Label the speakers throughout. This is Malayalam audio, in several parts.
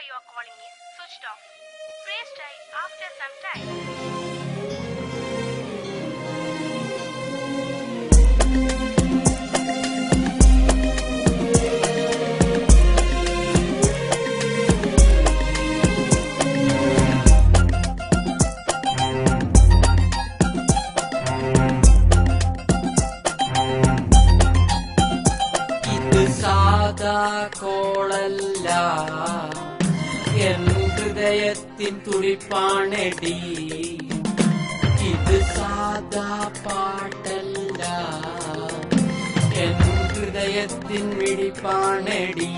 Speaker 1: you are calling is switched off. Please try after some time.
Speaker 2: കോളല്ല എൻ ഹൃദയത്തിൻ തുടിപ്പാണെടി ഇത് സാധാ പാട്ടല്ല എൻ ഹൃദയത്തിൻ മിടിപ്പാണെടി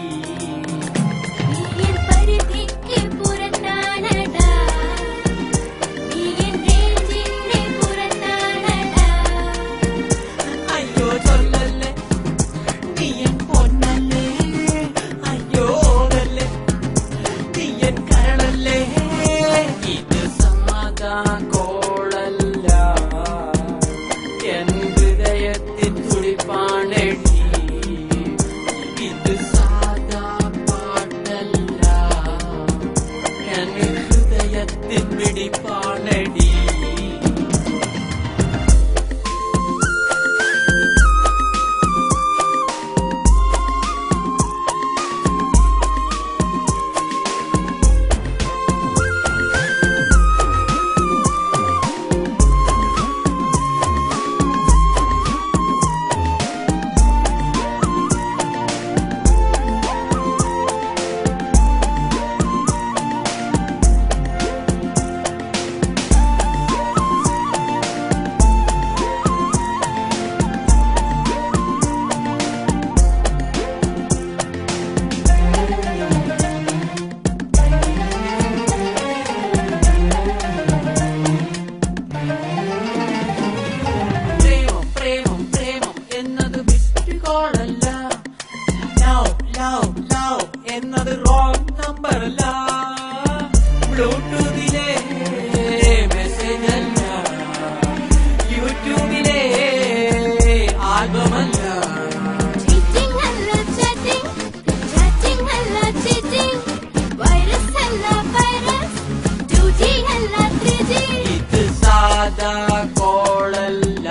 Speaker 2: അയ്യോ ചൊല്ലല്ലേ നീ എൻ പൊന്നല്ലേ അയ്യോ ഓടല്ലേ നീ എൻ കരളല്ലേ ഇത് സാധാ കോളല്ല എൻ ഹൃദയത്തിൻ തുടിപ്പാണെടി ഇത് സാധാ പാട്ടല്ല എൻ ഹൃദയത്തിൻ മിടിപ്പാണെടി എന്നത് റോങ് നമ്പർ അല്ല ബ്ലൂടൂത്തിലെ മെസ്സേജ് അല്ല യൂട്യൂബിലെ ആൽബം അല്ല ഇത് സാധാ കോളല്ല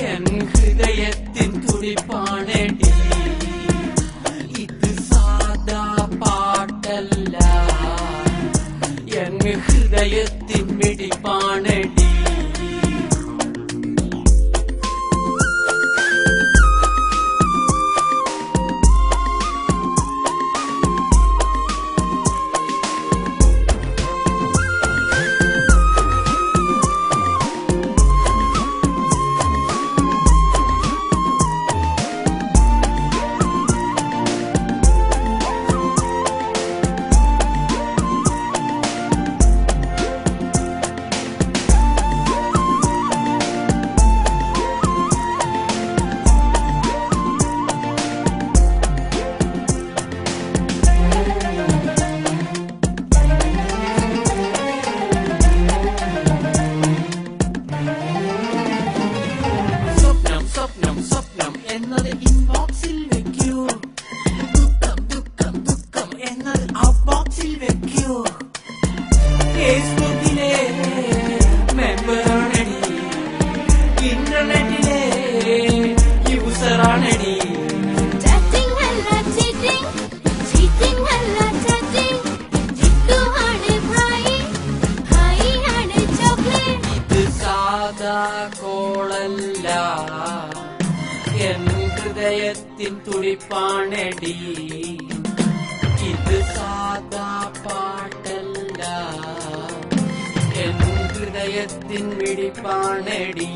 Speaker 2: എൻ ഹൃദയത്തിൻ തുടിപ്പാണെടി ഹൃദയത്തിൻ മിടിപ്പാണെടി എന്നത് ഇൻബോക്സിൽ വെക്കൂ ദുഃഖം എന്നത് ഔട്ട് ബോക്സിൽ വെക്കൂ ഫേസ്ബുക്കിലെ മെമ്പറാണെടി ഇന്റർനെറ്റിലെ യൂസറാണെടി ഇത് സാധാ കോളല്ല എൻ ഹൃദയത്തിൻ തുടിപ്പാണെടി ഇത് സാധാ പാട്ടല്ല എൻ ഹൃദയത്തിൻ മിടിപ്പാണെടി